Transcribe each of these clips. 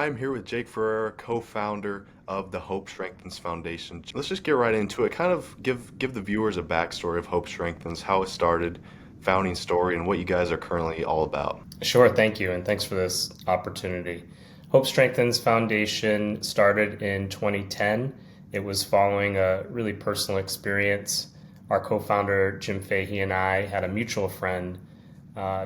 I'm here with Jake Ferreira, co-founder of the Hope Strengthens Foundation. Let's just get right into it. Kind of give the viewers a backstory of Hope Strengthens, how it started, founding story, and what you guys are currently all about. Sure, thank you, and thanks for this opportunity. Hope Strengthens Foundation started in 2010. It was following a really personal experience. Our co-founder, Jim Fahey, and I had a mutual friend,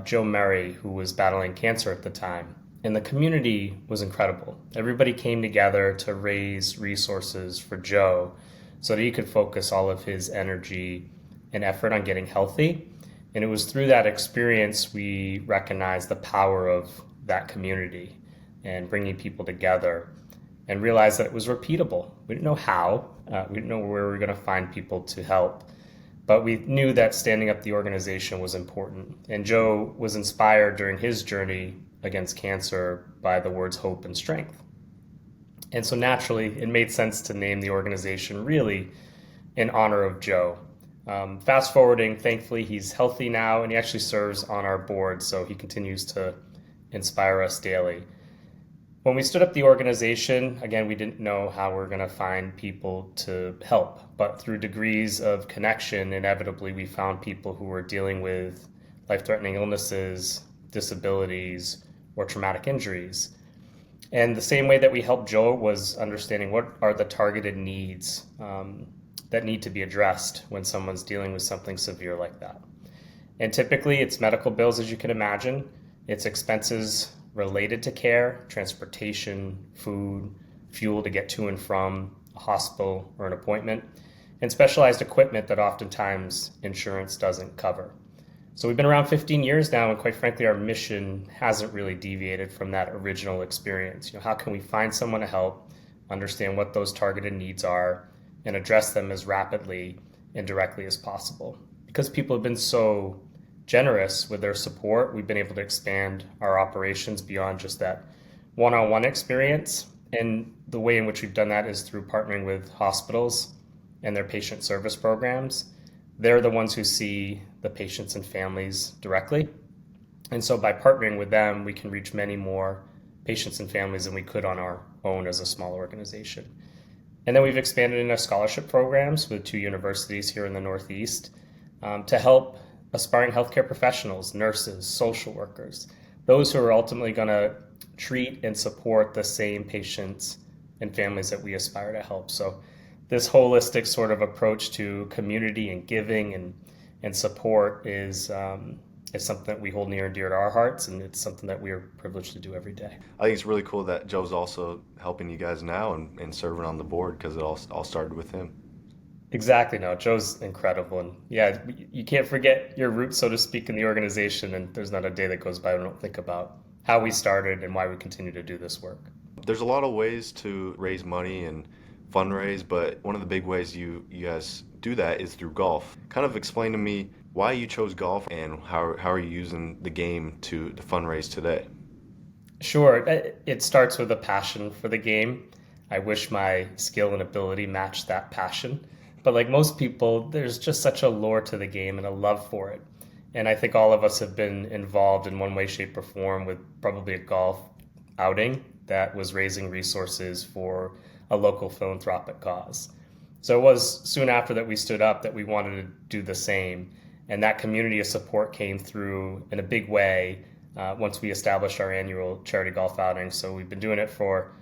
Joe Murray, who was battling cancer at the time. And the community was incredible. Everybody came together to raise resources for Joe so that he could focus all of his energy and effort on getting healthy. And it was through that experience we recognized the power of that community and bringing people together and realized that it was repeatable. We didn't know how, we didn't know where we were going to find people to help, but we knew that standing up the organization was important. And Joe was inspired during his journey against cancer by the words hope and strength. And so naturally, it made sense to name the organization really in honor of Joe. Fast forwarding, thankfully, he's healthy now and he actually serves on our board, so he continues to inspire us daily. When we stood up the organization, again, we didn't know how we were going to find people to help, but through degrees of connection, inevitably, we found people who were dealing with life-threatening illnesses, disabilities, or traumatic injuries. And the same way that we helped Joe was understanding what are the targeted needs that need to be addressed when someone's dealing with something severe like that. And typically it's medical bills, as you can imagine. It's expenses related to care, transportation, food, fuel to get to and from a hospital or an appointment, and specialized equipment that oftentimes insurance doesn't cover. So we've been around 15 years now, and quite frankly, our mission hasn't really deviated from that original experience. How can we find someone to help, understand what those targeted needs are, and address them as rapidly and directly as possible? Because people have been so generous with their support, we've been able to expand our operations beyond just that one-on-one experience. And the way in which we've done that is through partnering with hospitals and their patient service programs. They're the ones who see the patients and families directly. And so by partnering with them, we can reach many more patients and families than we could on our own as a small organization. And then we've expanded into scholarship programs with 2 universities here in the Northeast to help aspiring healthcare professionals, nurses, social workers, those who are ultimately going to treat and support the same patients and families that we aspire to help. So this holistic sort of approach to community and giving and support is something that we hold near and dear to our hearts, and it's something that we are privileged to do every day. I think it's really cool that Joe's also helping you guys now and serving on the board because it all started with him. Exactly. No, Joe's incredible. And yeah, you can't forget your roots, so to speak, in the organization. And there's not a day that goes by we don't think about how we started and why we continue to do this work. There's a lot of ways to raise money and fundraise, but one of the big ways you guys do that is through golf. Kind of explain to me why you chose golf and how are you using the game to fundraise today? Sure. It starts with a passion for the game. I wish my skill and ability matched that passion. But like most people, there's just such a lure to the game and a love for it. And I think all of us have been involved in one way, shape, or form with probably a golf outing that was raising resources for a local philanthropic cause. So it was soon after that we stood up that we wanted to do the same. And that community of support came through in a big way once we established our annual charity golf outing. So we've been doing it for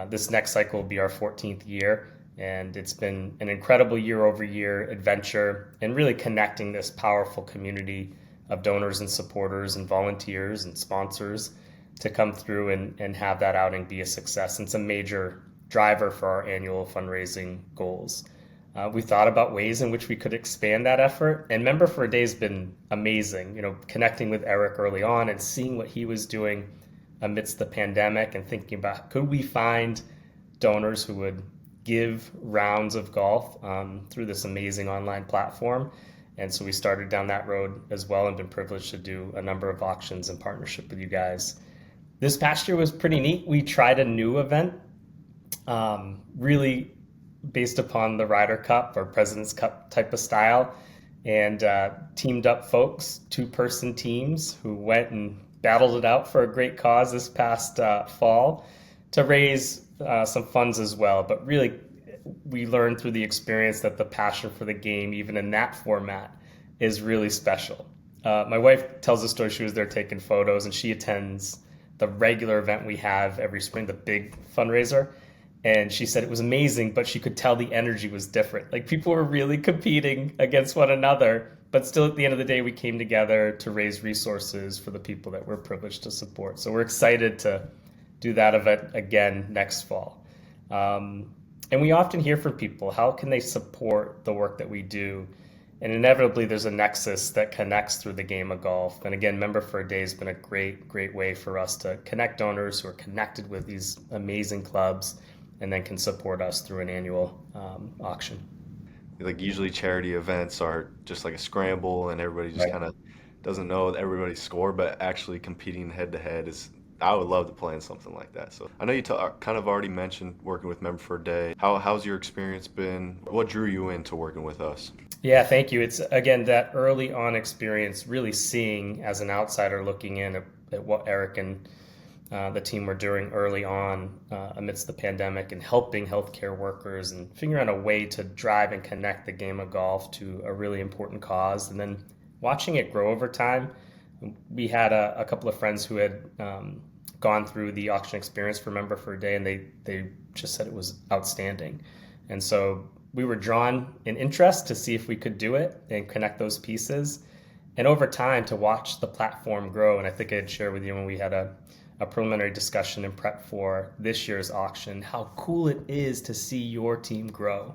this next cycle will be our 14th year. And it's been an incredible year-over-year adventure and really connecting this powerful community of donors and supporters and volunteers and sponsors to come through and have that outing be a success. And it's a major driver for our annual fundraising goals. We thought about ways in which we could expand that effort. And Member for a Day has been amazing, connecting with Eric early on and seeing what he was doing amidst the pandemic and thinking about could we find donors who would give rounds of golf through this amazing online platform. And so we started down that road as well and been privileged to do a number of auctions in partnership with you guys. This past year was pretty neat. We tried a new event, really based upon the Ryder Cup or President's Cup type of style, and teamed up folks, 2-person teams who went and battled it out for a great cause this past fall to raise some funds as well. But really, we learned through the experience that the passion for the game, even in that format, is really special. My wife tells the story. She was there taking photos, and she attends the regular event we have every spring, the big fundraiser. And she said it was amazing, but she could tell the energy was different. Like people were really competing against one another, but still at the end of the day, we came together to raise resources for the people that we're privileged to support. So we're excited to do that event again next fall. And we often hear from people, how can they support the work that we do? And inevitably, there's a nexus that connects through the game of golf. And again, Member for a Day has been a great way for us to connect donors who are connected with these amazing clubs and then can support us through an annual auction. Like usually charity events are just like a scramble and everybody just Right. kind of doesn't know everybody's score, but actually competing head to head is, I would love to play in something like that. So I know you kind of already mentioned working with Member for a Day. How's your experience been? What drew you into working with us? Yeah, thank you. It's again that early on experience, really seeing as an outsider looking in at what Eric and the team were doing early on amidst the pandemic and helping healthcare workers and figuring out a way to drive and connect the game of golf to a really important cause. And then watching it grow over time. We had a couple of friends who had gone through the auction experience for Member for a Day, and they just said it was outstanding. And so we were drawn in interest to see if we could do it and connect those pieces. And over time to watch the platform grow. And I think I'd share with you when we had a preliminary discussion and prep for this year's auction, how cool it is to see your team grow.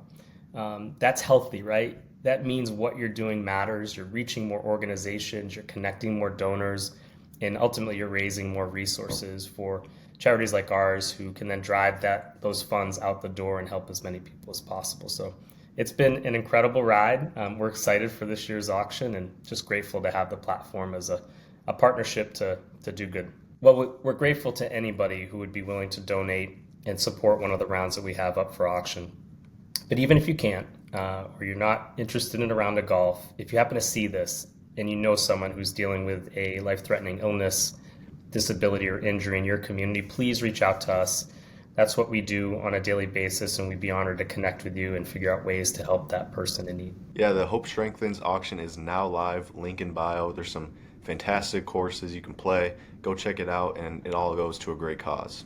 That's healthy, right? That means what you're doing matters. You're reaching more organizations, you're connecting more donors, and ultimately you're raising more resources for charities like ours who can then drive those funds out the door and help as many people as possible. So it's been an incredible ride. We're excited for this year's auction and just grateful to have the platform as a partnership to do good. Well, we're grateful to anybody who would be willing to donate and support one of the rounds that we have up for auction. But even if you can't, or you're not interested in a round of golf, if you happen to see this and you know someone who's dealing with a life-threatening illness, disability, or injury in your community, please reach out to us. That's what we do on a daily basis, and we'd be honored to connect with you and figure out ways to help that person in need. Yeah, the Hope Strengthens auction is now live. Link in bio. There's some fantastic courses you can play. Go check it out, and it all goes to a great cause.